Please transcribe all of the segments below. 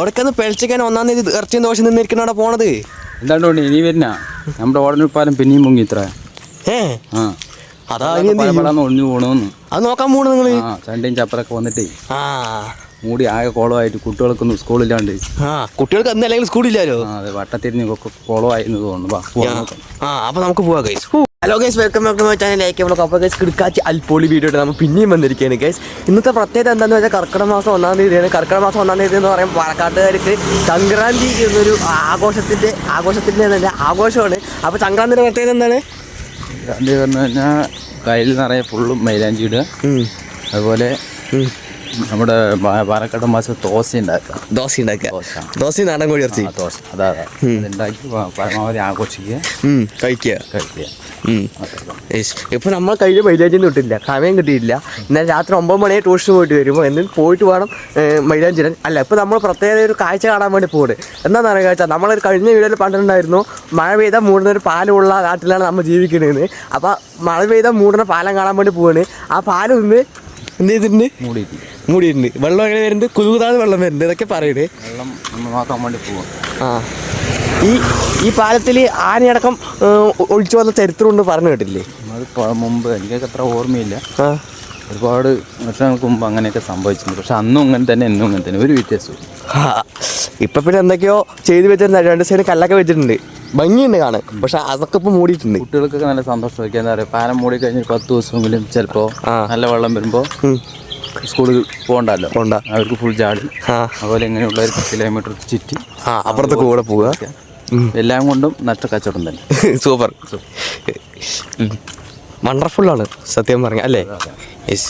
അവിടേക്കൊന്ന് പിഴച്ചിക്കാൻ 1-ാം തീയതി ഇറച്ചിയും ദോഷം നിന്നിരിക്കണ പോണത്. എന്താണ്ട് ഇനി വരുന്ന നമ്മുടെ ഓടനപ്പാലം പിന്നെയും പൊങ്ങി ഇത്ര അതാ ഒഴിഞ്ഞു പോകണമെന്ന് അത് നോക്കാൻ പോണു നിങ്ങള്. ചണ്ടയും ചപ്പറൊക്കെ വന്നിട്ടേ മൂടി ആകെ കോളമായിട്ട് കുട്ടികൾക്കൊന്നും സ്കൂളില്ലാണ്ട്. കുട്ടികൾക്ക് എന്നല്ലെങ്കിൽ സ്കൂളില്ലല്ലോ. അതെ വട്ടത്തിരിഞ്ഞ് കോളമായിരുന്നു തോന്നുന്നു. അപ്പൊ നമുക്ക് പോവാം guys. Hello guys, welcome back to my channel. അപ്പോൾ ഗൈസ് കിടക്കാച്ചി അൽപോളി വീഡിയോ നമ്മൾ പിന്നെയും വന്നിരിക്കുകയാണ് ഗൈസ്. ഇന്നത്തെ പ്രത്യേകത എന്താണെന്ന് വെച്ചാൽ കർക്കിടക മാസം 1-ാം തീയതിയാണ്. കർക്കിടക മാസം 1-ാം തീയതി എന്ന് പറയുമ്പോൾ പാലക്കാട്ടുകാർക്ക് സംക്രാന്തി എന്നൊരു ആഘോഷത്തിൻ്റെ ആഘോഷമാണ്. അപ്പോൾ സംക്രാന്തിയുടെ പ്രത്യേകത എന്താണ്? സംക്രാന്തി പറഞ്ഞു കഴിഞ്ഞാൽ കയ്യിൽ നിറയെ ഫുള്ളും മൈലാഞ്ചി ഇടുക. അതുപോലെ നമ്മുടെ പാലക്കാട് മാസം ദോശ ഉണ്ടാക്കുക. ദോശ നാടൻ കോഴി ഇറച്ചി ദോശ അതുണ്ടാക്കി പരമാവധി ആഘോഷിക്കുക, കഴിക്കുക. ഇപ്പോൾ നമ്മൾ കഴിഞ്ഞ മൈലാഞ്ചിന് കിട്ടില്ല, സമയം കിട്ടിയില്ല. എന്നാൽ രാത്രി 9 മണിയെ ട്യൂഷന് പോയിട്ട് വരുമ്പോൾ എന്നിട്ട് പോയിട്ട് വേണം മൈലാഞ്ചി ഇടാൻ. അല്ല, ഇപ്പോൾ നമ്മൾ പ്രത്യേക ഒരു കാഴ്ച കാണാൻ വേണ്ടി പോകുന്നത്. എന്താണെന്ന് പറയുക കാഴ്ച, നമ്മളൊരു കഴിഞ്ഞ വീഡിയോയിൽ പണ്ടുണ്ടായിരുന്നു മഴ പെയ്താൽ മൂടുന്ന ഒരു പാലമുള്ള നാട്ടിലാണ് നമ്മൾ ജീവിക്കുന്നത്. അപ്പോൾ മഴ പെയ്താൽ മൂടുന്ന പാലം കാണാൻ വേണ്ടി പോവാണ്. ആ പാലം ഒന്ന് എന്ത് ചെയ്തിട്ടുണ്ട്? മൂടിയിട്ടുണ്ട്. വെള്ളം എങ്ങനെ വരുന്നുണ്ട്? കുതുകുതാതെ വെള്ളം വരുന്നുണ്ട്. ഇതൊക്കെ പറയുന്നത് വെള്ളം നോക്കാൻ വേണ്ടി പോവാം. ഈ പാലത്തിൽ ആനയടക്കം ഒഴിച്ചു വന്ന ചരിത്രമുണ്ട് പറഞ്ഞു കേട്ടില്ലേ? അത് മുമ്പ് എനിക്കൊക്കെ അത്ര ഓർമ്മയില്ല. ഒരുപാട് വർഷങ്ങൾക്ക് മുമ്പ് അങ്ങനെയൊക്കെ സംഭവിച്ചിട്ടുണ്ട്. പക്ഷെ അന്നും അങ്ങനെ തന്നെ എന്നും അങ്ങനെ തന്നെ, ഒരു വ്യത്യാസവും. ഇപ്പം പിന്നെ എന്തൊക്കെയോ ചെയ്ത് വെച്ചിട്ടുണ്ട്. 2 സൈഡ് കല്ലൊക്കെ വെച്ചിട്ടുണ്ട്, ഭംഗിയുണ്ട് കാണാൻ. പക്ഷെ അതൊക്കെ ഇപ്പം മൂടിയിട്ടുണ്ട്. കുട്ടികൾക്കൊക്കെ നല്ല സന്തോഷമായിരിക്കും. എന്താ പറയുക, പാലം മൂടി കഴിഞ്ഞ് 10 ദിവസമെങ്കിലും ചിലപ്പോൾ നല്ല വെള്ളം വരുമ്പോൾ സ്കൂളിൽ പോകണ്ടല്ലോ, അവർക്ക് ഫുൾ ചാടി. അതുപോലെ ഇങ്ങനെയുള്ള ഒരു 10 കിലോമീറ്റർ ചുറ്റി അപ്പുറത്തെ കൂടെ പോവുക. എല്ലാം കൊണ്ടും നഷ്ടക്കച്ചവടം തന്നെ. സൂപ്പർ, വണ്ടർഫുള്ളാണ് സത്യം പറഞ്ഞാൽ അല്ലേ? യെസ്.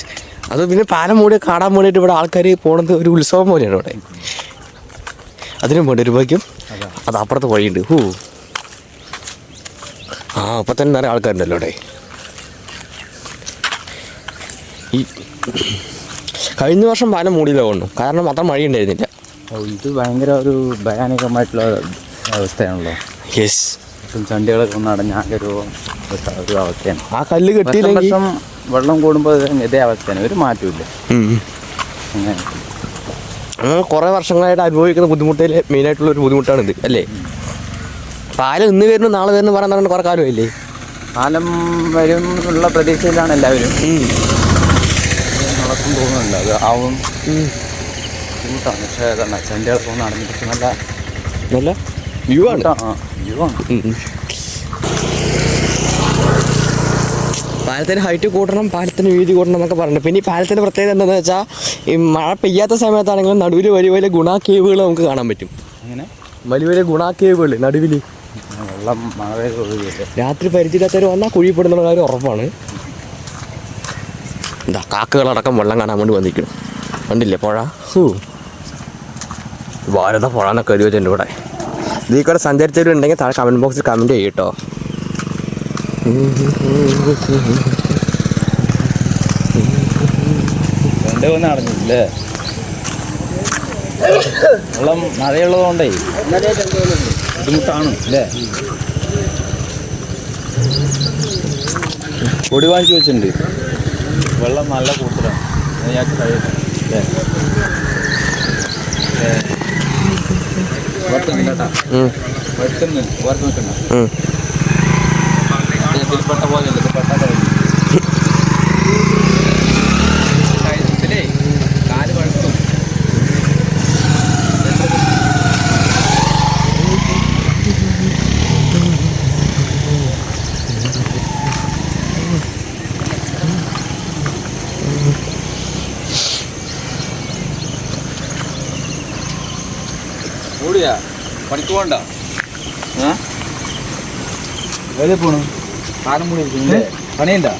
അത് പിന്നെ പാലം മൂടി കാണാൻ വേണ്ടിയിട്ട് ഇവിടെ ആൾക്കാർ പോകുന്നത് ഒരു ഉത്സവം പോലെയാണ് ഇവിടെ. അതിനും വേണ്ടി ഒരു ഭാഗ്യം അത് അപ്പുറത്ത് വഴിയുണ്ട്. അപ്പം തന്നെ നിറയെ ആൾക്കാരുണ്ടല്ലോ ഇവിടെ. ഈ കഴിഞ്ഞ വർഷം പാലം മൂടിയില്ല കൊണ്ടു, കാരണം അത്ര മഴ ഉണ്ടായിരുന്നില്ല. ഇത് ഭയങ്കര ഒരു ഭയാനകമായിട്ടുള്ള അവസ്ഥയാണല്ലോ. യെസ്. ചണ്ടികളൊക്കെ ഒന്ന് അടഞ്ഞാകെ ഒരു അവസ്ഥയാണ്. ആ കല്ല് കെട്ടിയില്ലെങ്കിൽ വെള്ളം കൂടുമ്പോൾ ഇതേ അവസ്ഥയാണ്, ഒരു മാറ്റമില്ല. അങ്ങനെ കുറേ വർഷങ്ങളായിട്ട് അനുഭവിക്കുന്ന ബുദ്ധിമുട്ടിൽ മെയിനായിട്ടുള്ള ഒരു ബുദ്ധിമുട്ടാണിത് അല്ലേ? പാലം ഇന്ന് വരുന്നു നാളെ വരുന്നു പറയാൻ കുറേ കാലമില്ലേ? പാലം വരും എന്നുള്ള പ്രതീക്ഷയിലാണ് എല്ലാവരും. നടക്കും തോന്നുന്നില്ല, അത് ആവും ബുദ്ധിമുട്ടാണ്. പക്ഷേ അതാണ് ചണ്ടികളൊക്കെ ഒന്ന് അടഞ്ഞിട്ട് നല്ല വ്യൂ ആണ്. പാലത്തിന് ഹൈറ്റ് കൂട്ടണം, പാലത്തിന് വീതി കൂട്ടണം എന്നൊക്കെ പറഞ്ഞിട്ട്. പിന്നെ ഈ പാലത്തിൻ്റെ പ്രത്യേകത എന്താണെന്ന് വെച്ചാൽ ഈ മഴ പെയ്യാത്ത സമയത്താണെങ്കിലും നടുവിൽ വലിയ വലിയ ഗുണ കേവുകൾ നമുക്ക് കാണാൻ പറ്റും. അങ്ങനെ വലിയ വലിയ ഗുണ കേവുകൾ നടുവിൽ വെള്ളം മഴ രാത്രി പരിചയമില്ലാത്തവർ വന്നാൽ കുഴിപ്പെടുന്നുള്ള കാര്യം ഉറപ്പാണ്. എന്താ കാക്കകളടക്കം വെള്ളം കാണാൻ വേണ്ടി വന്നിരിക്കണം. കണ്ടില്ലേ പുഴ? ഭാരത പുഴ എന്നൊക്കെ ഒരു വെച്ചിട്ടുണ്ട് ഇവിടെ. ഇതിൽ കൂടെ സഞ്ചരിച്ചവരുണ്ടെങ്കിൽ താഴെ കമൻറ്റ് ബോക്സിൽ കമൻറ്റ് ചെയ്യും കേട്ടോ. നടന്നില്ലേ? വെള്ളം മഴയുള്ളത് കൊണ്ടേ ബുദ്ധിമുട്ടാണ് അല്ലേ? പൊടി വാങ്ങിച്ച് വെച്ചിട്ടുണ്ട്. വെള്ളം നല്ല കൂടുതലാണ്. ഞങ്ങൾക്ക് കഴിയുന്നു അല്ലേ? കേട്ടാ വെട്ടുന്നു ഓർത്ത് നിൽക്കണ്ട. ഇതിൽപ്പെട്ട പോലെ ഇതിൽപ്പെട്ട കഴുത്തിലേ കാല് വഴുത്തും. ഓടിയാ പണിക്ക് പോകണ്ട? എവിടെ പോണു? കാലം കൂടി പണിയുണ്ടോ?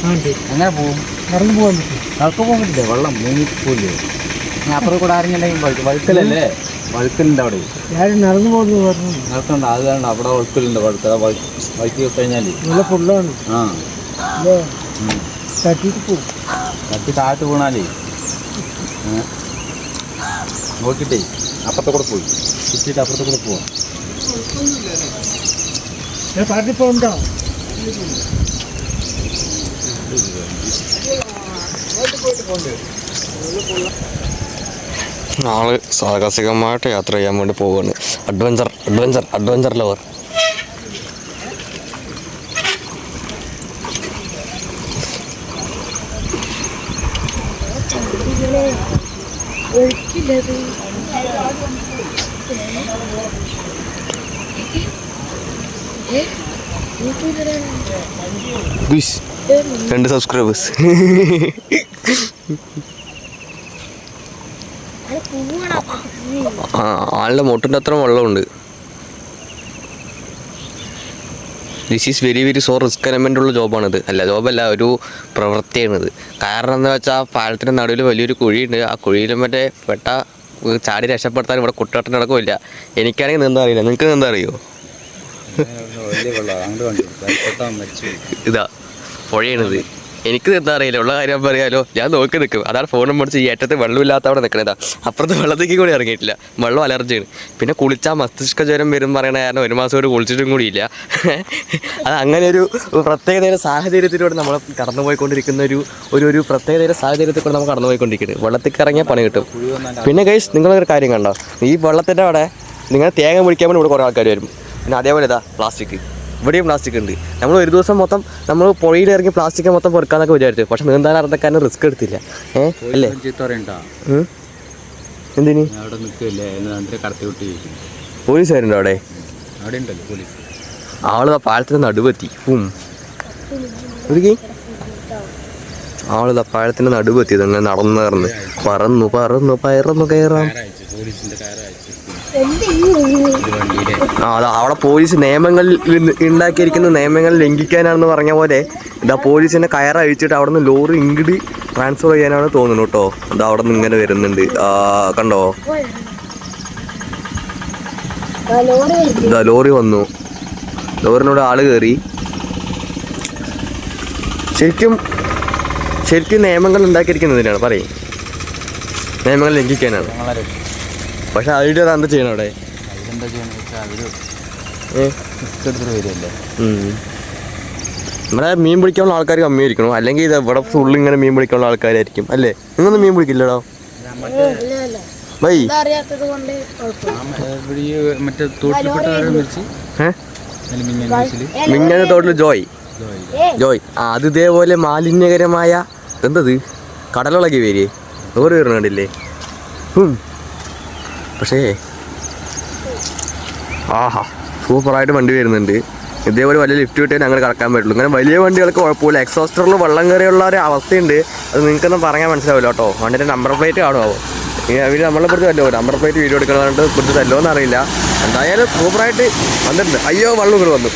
അങ്ങനെ പോവും. നടന്നു പോകാൻ പറ്റും? നടക്കാൻ പോകാൻ പറ്റില്ല, വെള്ളം നീങ്ങിപ്പോയില്ലേ? ഞാൻ അപ്പുറം കൂടെ ആരെങ്കിലും വഴുക്കലല്ലേ? വഴുക്കലുണ്ട് അവിടെ. നടന്നു പോകുന്നത് നടക്കണ്ട, അത് കാരണം അവിടെ വഴുക്കലുണ്ട്. വഴുക്കി കഴിഞ്ഞാൽ നല്ല ഫുള്ളാണ്. തട്ടിയിട്ട് പോകും. തട്ടി താഴത്ത് വീണാലേ നോക്കിട്ടേ അപ്പുറത്തെ കൂടെ പോയി ചുറ്റിയിട്ട് അപ്പുറത്തെ കൂടെ പോവാം. പാട്ടിൽ പോകണ്ടോ? ആള് സാഹസികമായിട്ട് യാത്ര ചെയ്യാൻ വേണ്ടി പോവുകയാണ്. Adventure adventure adventure lover. Guys 2 subscribers. ആളുടെ മുട്ടിൻ്റെ അത്ര വെള്ളമുണ്ട്. This is very very so risk element ഉള്ള ജോബാണിത്. അല്ല ജോബല്ല, ഒരു പ്രവൃത്തിയാണിത്. കാരണം എന്താ വെച്ചാൽ പാലത്തിൻ്റെ നടുവിൽ വലിയൊരു കുഴിയുണ്ട്. ആ കുഴിയിൽ മറ്റേ ചാടി രക്ഷപ്പെടുത്താൻ ഇവിടെ കുട്ടികട്ടം നടക്കില്ല. എനിക്കാണെങ്കിൽ നീന്താൻ അറിയില്ല. നിങ്ങൾക്ക് നീന്താൻ അറിയോ? ഇതാ പുഴയാണിത്. എനിക്ക് നീന്താൻ അറിയില്ല. ഉള്ള കാര്യം പറയാലോ, ഞാൻ നോക്കി നിൽക്കും. അതാണ് ഫോണും പഠിച്ച് ഈ ഏറ്റത്ത് വെള്ളമില്ലാത്ത അവിടെ നിൽക്കണതാ. അപ്പുറത്ത് വെള്ളത്തേക്ക് കൂടി ഇറങ്ങിയിട്ടില്ല. വെള്ളം അലർജിയാണ്. പിന്നെ കുളിച്ചാൽ മസ്തിഷ്ക ജ്വരം വരും പറയണ കാരണം 1 മാസം കൂടി കുളിച്ചിട്ടും കൂടിയില്ല. അത് അങ്ങനെ ഒരു പ്രത്യേകതയുടെ സാഹചര്യത്തിലൂടെ നമ്മൾ കടന്നുപോയിക്കൊണ്ടിരിക്കുന്ന ഒരു പ്രത്യേകതയുടെ സാഹചര്യത്തിൽ കൂടെ നമ്മൾ കടന്നുപോയിക്കൊണ്ടിരിക്കുന്നത്. വെള്ളത്തിൽ ഇറങ്ങിയാൽ പണി കിട്ടും. പിന്നെ ഗൈസ്, നിങ്ങളൊരു കാര്യം കണ്ടോ, ഈ വെള്ളത്തിൻ്റെ അവിടെ നിങ്ങൾ തേങ്ങ പിടിക്കാൻ വേണ്ടി ഇവിടെ കുറേ ആൾക്കാർ വരും. പിന്നെ അതേപോലെ ഇതാ പ്ലാസ്റ്റിക്, ഇവിടെയും പ്ലാസ്റ്റിക് ഉണ്ട്. നമ്മൾ ഒരു ദിവസം മൊത്തം നമ്മൾ പുഴയിൽ ഇറങ്ങി പ്ലാസ്റ്റിക് മൊത്തം പൊറുക്കാന്നൊക്കെ വിചാരിച്ചു. പക്ഷെ നീന്താൻ അറിഞ്ഞക്കാരന് റിസ്ക് എടുത്തില്ല. അല്ലേ? എന്തിന് പോലീസുകാരുണ്ടോ അവിടെ? ആള് പാലത്തിന് നടുവെത്തി. ആളിതാ പാലത്തിന്റെ നടുവെത്തി. ഇതങ്ങനെ നടന്ന് പറന്നു പറന്നു പയറന്നു കയറാം. അതാ അവിടെ പോലീസ് നിയമങ്ങളിൽ ഉണ്ടാക്കിയിരിക്കുന്ന നിയമങ്ങൾ ലംഘിക്കാനാണെന്ന് പറഞ്ഞ പോലെ ഇതാ പോലീസിന്റെ കയറഴിച്ചിട്ട് അവിടെ നിന്ന് ലോറി ഇങ്ങോട്ട് ട്രാൻസ്ഫർ ചെയ്യാനാണ് തോന്നുന്നു കേട്ടോ. അത് അവിടെ നിന്ന് ഇങ്ങനെ വരുന്നുണ്ട്. കണ്ടോ, ഇതാ ലോറി വന്നു. ലോറിനോട് ആള് കയറി. ശരിക്കും നിയമങ്ങൾ ഉണ്ടാക്കിയിരിക്കുന്നതിനാണ് പറയും, നിയമങ്ങൾ ലംഘിക്കാനാണ്. പക്ഷെ അതിൻ്റെ എന്താ ചെയ്യണം അവിടെ? നമ്മുടെ മീൻ പിടിക്കാനുള്ള ആൾക്കാർ കമ്മിയായിരിക്കണം. അല്ലെങ്കിൽ ഇത് ഇവിടെ ഫുള്ള് ഇങ്ങനെ മീൻ പിടിക്കാനുള്ള ആൾക്കാരായിരിക്കും. അല്ലേ? നിങ്ങളൊന്നും മീൻ പിടിക്കില്ലടോ ബൈ? മിഞ്ഞാന്ന് തോട്ടില് ജോയ് അത് ഇതേപോലെ മാലിന്യകരമായ എന്തത് കടലിളകി വരികയെ ഓരോ കണ്ടില്ലേ? പക്ഷേ സൂപ്പറായിട്ട് വണ്ടി വരുന്നുണ്ട്. ഇതേപോലെ വലിയ ലിഫ്റ്റ് കിട്ടിയാൽ അങ്ങനെ കടക്കാൻ പറ്റുള്ളൂ. ഇങ്ങനെ വലിയ വണ്ടികൾക്ക് കുഴപ്പമില്ല. എക്സോസ്റ്ററിൽ വെള്ളം കയറിയുള്ള ഒരു അവസ്ഥയുണ്ട്. അത് നിങ്ങൾക്കൊന്നും പറയാൻ മനസ്സിലാവില്ല കേട്ടോ. വണ്ടിൻ്റെ നമ്പർ പ്ലേറ്റ് കാണുമോ? അവർ നമ്മളെ കുറിച്ച് തല്ലോ, നമ്പർ പ്ലേറ്റ് വീഡിയോ എടുക്കണതുകൊണ്ട് കുറിച്ച് തല്ലോ എന്നറിയില്ല. എന്തായാലും സൂപ്പറായിട്ട് വന്നിട്ടുണ്ട്. അയ്യോ, വെള്ളം ഇങ്ങോട്ട് വന്നു.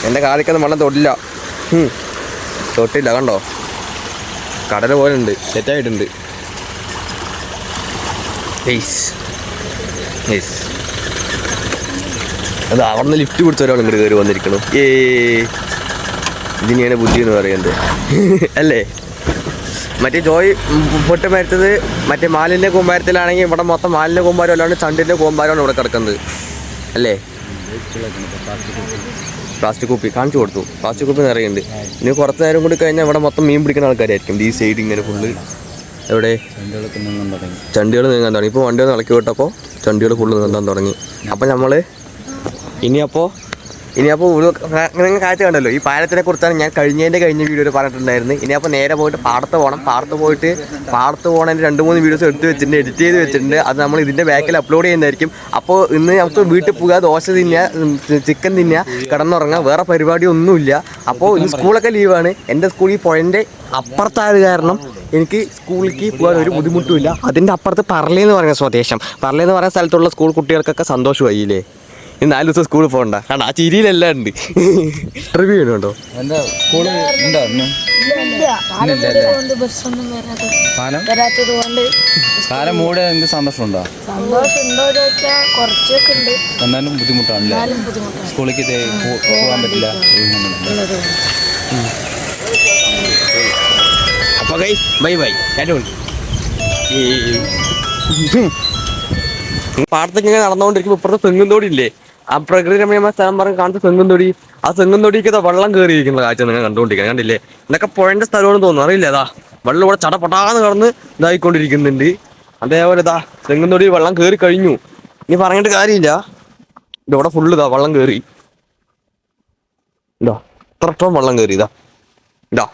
എൻ്റെ കാലിക്കൊന്നും വെള്ളം തൊട്ടില്ല. കണ്ടോ, കടൽ പോലെ ഉണ്ട്, സെറ്റായിട്ടുണ്ട്. അത് അവിടെ നിന്ന് ലിഫ്റ്റ് പിടിച്ച ഒരാൾ ഇങ്ങോട്ട് കയറി വന്നിരിക്കണം. ഇതിനെയാണ് ബുദ്ധി എന്ന് പറയുന്നത്. അല്ലേ? മറ്റേ ജോയ് പൊട്ട് മരത്തത് മറ്റേ മാലിന്യ കൂമ്പാരത്തിലാണെങ്കിൽ ഇവിടെ മൊത്തം മാലിന്യ കൂമ്പാരം അല്ലാണ്ട് ചണ്ടിൻ്റെ കൂമ്പാരമാണ് ഇവിടെ കിടക്കുന്നത്. അല്ലേ? പ്ലാസ്റ്റിക് കുപ്പി കാണിച്ചു കൊടുത്തു. പ്ലാസ്റ്റിക് കുപ്പി നിറയുന്നുണ്ട്. ഇനി കുറച്ച് നേരം കൂടി കഴിഞ്ഞാൽ ഇവിടെ മൊത്തം മീൻ പിടിക്കുന്ന ആൾക്കാരായിരിക്കും. ഈ സൈഡ് ഇങ്ങനെ ഫുള്ള്. എവിടെ ചണ്ടികൾ നീങ്ങാൻ തുടങ്ങി. ഇപ്പോൾ വണ്ടികൾ ഇളക്കി വിട്ടപ്പോൾ ചണ്ടികൾ ഫുള്ള് നീന്താൻ തുടങ്ങി. അപ്പം നമ്മൾ ഇനിയപ്പോൾ നിങ്ങൾ കാഴ്ച കണ്ടല്ലോ. ഈ പാലത്തിനെ കുറിച്ചാണ് ഞാൻ കഴിഞ്ഞ വീഡിയോയിൽ പറഞ്ഞിട്ടുണ്ടായിരുന്നു. ഇനിയപ്പോൾ നേരെ പോയിട്ട് പാടത്ത് പോകണം. പാടത്ത് പോകണതിന് 2-3 വീഡിയോസ് എടുത്ത് വെച്ചിട്ടുണ്ട്, എഡിറ്റ് ചെയ്ത് വെച്ചിട്ടുണ്ട്. അത് നമ്മൾ ഇതിൻ്റെ ബാക്കിൽ അപ്ലോഡ് ചെയ്യുന്നതായിരിക്കും. അപ്പോൾ ഇന്ന് നമുക്ക് വീട്ടിൽ പോകുക, ദോശ തിന്നുക, ചിക്കൻ തിന്നുക, കിടന്നുറങ്ങുക, വേറെ പരിപാടിയൊന്നുമില്ല. അപ്പോൾ ഇന്ന് സ്കൂളൊക്കെ ലീവാണ്. എൻ്റെ സ്കൂൾ ഈ പുഴൻ്റെ അപ്പുറത്തായത് കാരണം എനിക്ക് സ്കൂളിലേക്ക് പോകാൻ ഒരു ബുദ്ധിമുട്ടുമില്ല. അതിൻ്റെ അപ്പുറത്ത് പറളയെന്ന് പറയുന്ന സ്വദേശം, പറളയെന്ന് പറയുന്ന സ്ഥലത്തുള്ള സ്കൂൾ കുട്ടികൾക്കൊക്കെ സന്തോഷമായില്ലേ? ഇനി 4 ദിവസം സ്കൂളിൽ പോകണ്ട. കാരണം ആ ചിരിയിലെല്ലാം ഉണ്ട്. റിവ്യൂ ചെയ്യുന്നുണ്ടോ? സന്തോഷമുണ്ടോ? എന്നാലും ബുദ്ധിമുട്ടാണല്ലേ? സ്കൂളിലേക്ക് പോകാൻ പറ്റില്ല. അപ്പോൾ ഗൈസ് ബൈ പാടത്തേക്ക് ഇങ്ങനെ നടന്നുകൊണ്ടിരിക്കുമ്പോൾ ഇപ്പുറത്തെ തെങ്ങുംതോടി ഇല്ലേ, ആ പ്രകൃതി രമണീയമായ സ്ഥലം പറഞ്ഞ് കാണുന്ന തെങ്ങുംതൊടി, ആ തെങ്ങുംതൊടിക്ക് വെള്ളം കയറിയിരിക്കുന്ന കാഴ്ച നിങ്ങൾ കണ്ടുകൊണ്ടിരിക്കുന്നത് കണ്ടില്ലേ? എന്നൊക്കെ പുഴൻ്റെ സ്ഥലമാണെന്ന് തോന്നുന്നു, അറിയില്ല. അതാ വെള്ളം ഇവിടെ ചടപടാന്ന് കടന്ന് ഇതായിക്കൊണ്ടിരിക്കുന്നുണ്ട്. അതേപോലെ ഇതാ തെങ്ങുംതൊടി വെള്ളം കയറി കഴിഞ്ഞു. ഇനി പറഞ്ഞിട്ട് കാര്യമില്ല. ഇവിടെ ഫുള്ള് ഇതാ വെള്ളം കയറി. ഇതാ ഇത്രത്തോളം വെള്ളം കയറി. ഇതാ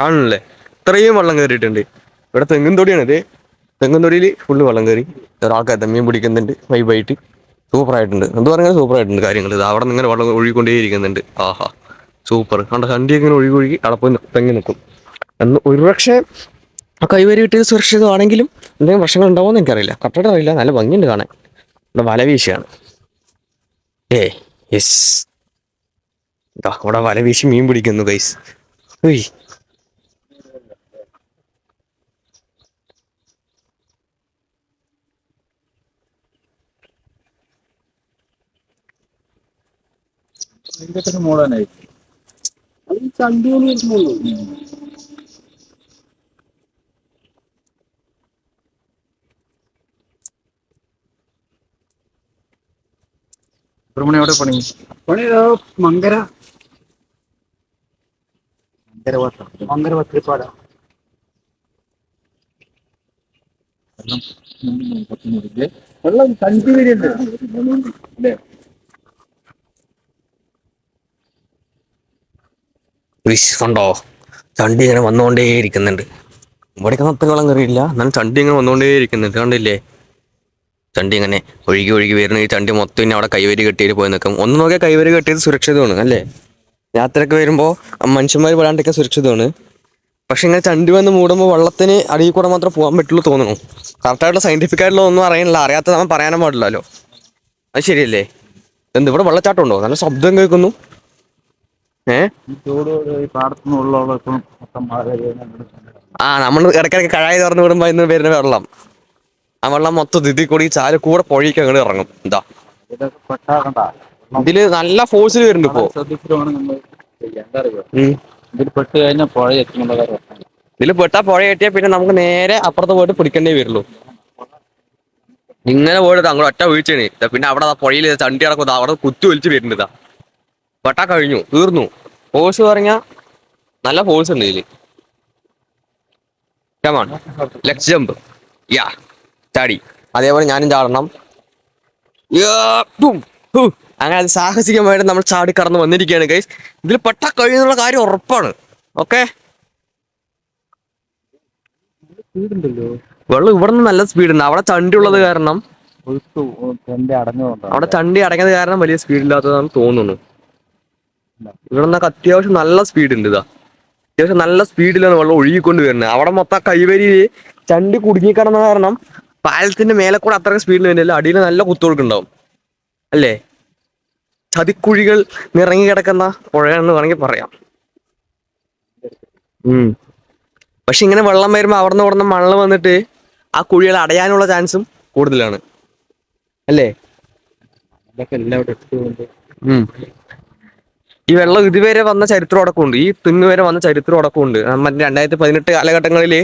ആണല്ലേ, ഇത്രയും വെള്ളം കയറിയിട്ടുണ്ട്. ഇവിടെ തെങ്ങുംതൊടിയാണ് ഇത്. തെങ്ങുംതൊടിയിൽ ഫുള്ള് വെള്ളം കയറി. ഒരാൾക്കാർ മീൻ പിടിക്കുന്നുണ്ട് വൈബായിട്ട്. സൂപ്പറായിട്ടുണ്ട്. എന്ത് പറഞ്ഞാൽ സൂപ്പറായിട്ടുണ്ട് കാര്യങ്ങൾ. ഇത് അവിടെ നിന്ന് ഇങ്ങനെ വെള്ളം ഒഴുകിക്കൊണ്ടേയിരിക്കുന്നുണ്ട്. ആഹാ സൂപ്പർ. കണ്ട ചണ്ടി ഇങ്ങനെ ഒഴുകി അവിടെ പോയി തെങ്ങി നിൽക്കും. എന്ന് ഒരുപക്ഷെ ആ കൈവരി കിട്ടിയത് സുരക്ഷിതമാണെങ്കിലും എന്തെങ്കിലും പ്രശ്നങ്ങൾ ഉണ്ടാവുമെന്ന് എനിക്കറിയില്ല. കറക്റ്റായിട്ട് അറിയില്ല. നല്ല ഭംഗിയുണ്ട് കാണാൻ. ഇവിടെ വല വീശിയാണ്. യെസ്, ഇതാ ഇവിടെ വല വീശി മീൻ പിടിക്കുന്നു ഗൈസ്. ഉയ് മോളാനായി എവിടെ പണി? മങ്കര പത്രിപ്പാട. വെള്ളം കണ്ടി വരെയുണ്ട് അല്ലേ? കണ്ടോ ചണ്ടി ഇങ്ങനെ വന്നുകൊണ്ടേ ഇരിക്കുന്നുണ്ട്. ഇവിടേക്ക് അത്ര വെള്ളം കയറിയില്ല, എന്നാലും ചണ്ടി ഇങ്ങനെ വന്നുകൊണ്ടേ ഇരിക്കുന്നുണ്ട്. കണ്ടില്ലേ ചണ്ടി ഇങ്ങനെ ഒഴുകി ഒഴുകി വരുന്ന. ഈ ചണ്ടി മൊത്തം ഇനി അവിടെ കൈവരി കെട്ടിയിട്ട് പോയി നിൽക്കും. ഒന്ന് നോക്കിയാൽ കൈവരി കെട്ടിയത് സുരക്ഷിതമാണ് അല്ലേ? യാത്രയൊക്കെ വരുമ്പോൾ മനുഷ്യന്മാർ പെടാണ്ടൊക്കെ സുരക്ഷിതമാണ്. പക്ഷെ ഇങ്ങനെ ചണ്ടി വന്ന് മൂടുമ്പോൾ വെള്ളത്തിന് അടിയിൽ കൂടെ മാത്രമേ പോകാൻ പറ്റുള്ളൂ തോന്നുന്നു. കറക്റ്റായിട്ടുള്ള സയന്റിഫിക് ആയിട്ടുള്ള ഒന്നും അറിയണില്ല. അറിയാത്ത നമ്മൾ പറയാനും പാടില്ലല്ലോ. അത് ശരിയല്ലേ? എന്ത് ഇവിടെ വെള്ളച്ചാട്ടം ഉണ്ടോ? നല്ല ശബ്ദം കേൾക്കുന്നു. നമ്മൾ ഇടയ്ക്കിടയ്ക്ക് കഴായി തുറന്നു വിടുമ്പോ ഇന്ന് വരുന്ന വെള്ളം, ആ വെള്ളം മൊത്തം ഇതിൽ കൂടി ചാല് കൂടെ പൊഴിക്ക് അങ്ങോട്ട് ഇറങ്ങും. എന്താ ഇതില് നല്ല ഫോഴ്സിൽ വരുന്നുണ്ട് ഇപ്പോ. ഇതിൽ പെട്ടാ പുഴ കെട്ടിയാൽ പിന്നെ നമുക്ക് നേരെ അപ്പുറത്ത് പോയിട്ട് പിടിക്കേണ്ടേ വരുള്ളൂ. ഇങ്ങനെ പോയിട്ട് അങ്ങോട്ട് ഒറ്റ വീഴ്ചയാണ്. പിന്നെ അവിടെ പുഴയിൽ ചണ്ടി കിടക്കും. അവിടെ കുത്തി ഒലിച്ച് വരുന്നുണ്ട്. പെട്ടാ കഴിഞ്ഞു, തീർന്നു. ഫോഴ്സ് പറഞ്ഞാൽ നല്ല ഫോഴ്സ് ഉണ്ട് ഇതില്. Let's jump. യാ ചാടി. അതേപോലെ ഞാനും ചാടണം. അങ്ങനെ അത് സാഹസികമായിട്ട് നമ്മൾ ചാടി കടന്ന് വന്നിരിക്കുകയാണ് ഗൈസ്. ഇതിൽ പെട്ടാ കഴിയുന്നുള്ള കാര്യം ഉറപ്പാണ്. ഓക്കെ, വെള്ളം ഇവിടെ നിന്ന് നല്ല സ്പീഡ് ഉണ്ട്. അവിടെ ചണ്ടി ഉള്ളത് കാരണം, അവിടെ ചണ്ടി അടങ്ങിയത് കാരണം വലിയ സ്പീഡ് ഇല്ലാത്തതാണെന്ന് തോന്നുന്നു. ഇവിടെ നിന്നൊക്കെ അത്യാവശ്യം നല്ല സ്പീഡ് ഉണ്ട്. അത്യാവശ്യം നല്ല സ്പീഡിലാണ് വെള്ളം ഒഴുകിക്കൊണ്ട് വരുന്നത്. അവിടെ മൊത്തം കൈവരിയില് ചണ്ടി കുടുങ്ങിക്കിടന്ന കാരണം പാലത്തിന്റെ മേലെ കൂടെ അത്രയും സ്പീഡിൽ വരുന്നില്ല. അടിയിൽ നല്ല കുത്തൊഴുക്കുണ്ടാവും അല്ലേ? ചതിക്കുഴികൾ നിറങ്ങി കിടക്കുന്ന പുഴയെന്ന് വേണമെങ്കിൽ പറയാം. പക്ഷെ ഇങ്ങനെ വെള്ളം വരുമ്പോൾ അവിടെ നിന്ന് മണ്ണ് വന്നിട്ട് ആ കുഴികൾ അടയാനുള്ള ചാൻസും കൂടുതലാണ് അല്ലേ? ഈ വെള്ളം ഇതുവരെ വന്ന ചരിത്രം അടക്കമുണ്ട്. ഈ തെങ്ങ് വരെ വന്ന ചരിത്രം അടക്കമുണ്ട്. 2018 കാലഘട്ടങ്ങളിൽ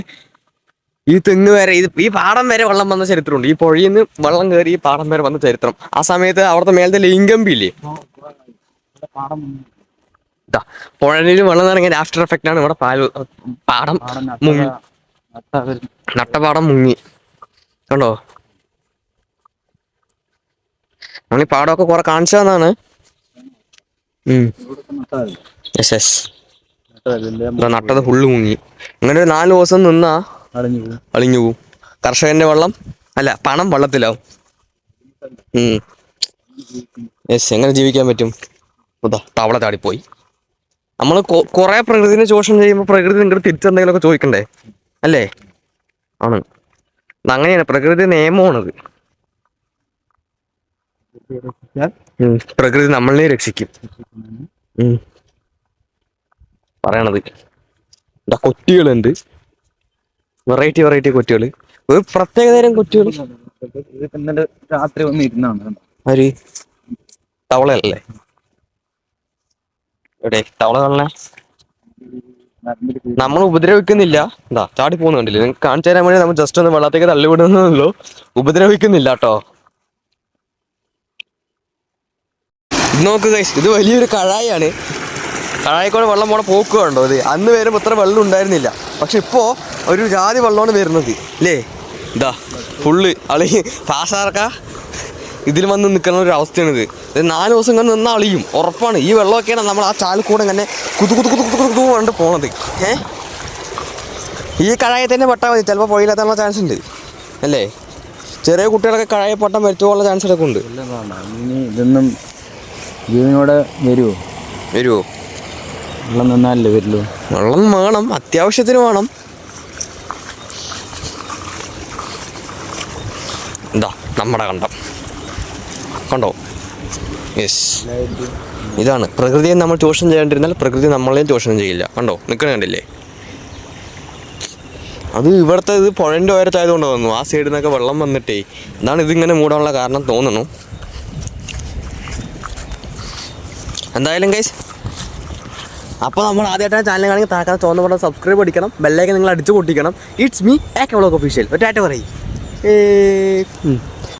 ഈ തെങ്ങ് വരെ ഈ പാടം വരെ വെള്ളം വന്ന ചരിത്രമുണ്ട്. ഈ പുഴയിൽ നിന്ന് വെള്ളം കയറി ഈ പാടം വരെ വന്ന ചരിത്രം. ആ സമയത്ത് അവിടുത്തെ മേലത്തെ ലിങ്കമ്പി ഇല്ലേ, പുഴയിൽ വെള്ളം ഇറങ്ങിയ ആഫ്റ്റർ എഫക്റ്റ് ആണ് ഇവിടെ പാടം മുങ്ങി, നട്ടപാടം മുങ്ങി. കണ്ടോ, നമ്മൾ ഈ പാടമൊക്കെ കുറെ കാണിച്ചതെന്നാണ്. നട്ടത് ഫുള്ള് മുങ്ങി. അങ്ങനെ ഒരു 4 ദിവസം നിന്നാ അളിഞ്ഞു പോവും. കർഷകന്റെ വെള്ളം അല്ല പണം വെള്ളത്തിലാവും. എങ്ങനെ ജീവിക്കാൻ പറ്റും? തവള ചാടിപ്പോയി. നമ്മൾ കുറെ പ്രകൃതിനെ ചൂഷണം ചെയ്യുമ്പോൾ പ്രകൃതി നിങ്ങൾക്ക് തിരിച്ചെന്തെങ്കിലുമൊക്കെ ചോദിക്കണ്ടേ അല്ലേ? ആണ്, അങ്ങനെയാണ് പ്രകൃതി നിയമമാണത്. പ്രകൃതി നമ്മളെ രക്ഷിക്കും പറയണത്. കൊറ്റികളുണ്ട്, വെറൈറ്റി കൊറ്റികൾ. ഒരു പ്രത്യേക തരം കൊറ്റികൾ. രാത്രി വന്ന് ഇരുന്നാണ് ആര്? തവളയല്ലേ? എവിടെ തവള കാണണേ? നമ്മൾ ഉപദ്രവിക്കുന്നില്ല. ചാടി പോകുന്ന കണ്ടില്ലേ? നിങ്ങൾക്ക് കാണിച്ചു തരാൻ വേണ്ടി നമ്മൾ ജസ്റ്റ് ഒന്ന് വെള്ളത്തേക്ക് തള്ളിവിടുന്നുള്ളൂ. ഉപദ്രവിക്കുന്നില്ല കേട്ടോ. നോക്ക് ഗൈസ്, ഇത് വലിയൊരു കഴായാണ്. കഴായിക്കൂടെ വെള്ളം പോണ പോക്ക് കണ്ടോ? ഇത് അന്ന് വരുമ്പോൾ ഇത്ര വെള്ളം ഉണ്ടായിരുന്നില്ല. പക്ഷെ ഇപ്പോ ഒരു ജാതി വെള്ളമാണ് വരുന്നത് അല്ലേ? ഇതാ ഫുള്ള് അളി പാസാർക്ക ഇതിൽ വന്ന് നിൽക്കുന്ന ഒരു അവസ്ഥയാണിത്. ഇത് 4 ദിവസം ഇങ്ങനെ നിന്നാൽ അളിയും ഉറപ്പാണ്. ഈ വെള്ളമൊക്കെയാണ് നമ്മൾ ആ ചാലിൽ കൂടെ ഇങ്ങനെ കുതു കണ്ട് പോണത്. ഈ കഴായി തന്നെ പെട്ടാൽ മതി, ചിലപ്പോൾ പുഴയിലെത്താനുള്ള ചാൻസ് ഉണ്ട് അല്ലേ? ചെറിയ കുട്ടികളൊക്കെ കഴായി പൊട്ടം മരിച്ചുപോകാനുള്ള ചാൻസ് ഒക്കെ ഉണ്ട്. ഇനി ഇതൊന്നും ജീവനോടെ വരുമോ? വെള്ളം നിന്നാലല്ലേ വരുള്ളൂ. വെള്ളം വേണം, അത്യാവശ്യത്തിന് വേണം. എന്താ നമ്മുടെ കണ്ടോ? യെസ്, ഇതാണ് പ്രകൃതിയെ നമ്മൾ ചൂഷണം ചെയ്യാണ്ടിരുന്നാൽ പ്രകൃതി നമ്മളെയും ചൂഷണം ചെയ്യില്ല. കണ്ടില്ലേ? അത് ഇവിടുത്തെ ഇത് പുഴൻ്റെ ഓരത്തായതുകൊണ്ട് തോന്നുന്നു. ആ സൈഡിൽ നിന്നൊക്കെ വെള്ളം വന്നിട്ടേ ഇതാണ് ഇതിങ്ങനെ മൂടാനുള്ള കാരണം തോന്നുന്നു. എന്തായാലും ഗൈസ്, അപ്പോൾ നമ്മൾ ആദ്യമായിട്ടാണ് ചാനൽ കാണെങ്കിൽ താക്കാൻ തോന്നുന്ന പോലെ സബ്സ്ക്രൈബ് അടിക്കണം, ബെല്ലൈക്കൻ നിങ്ങൾ അടിച്ചു പൊട്ടിക്കണം. It's me AK vlog official. Tata പറയും.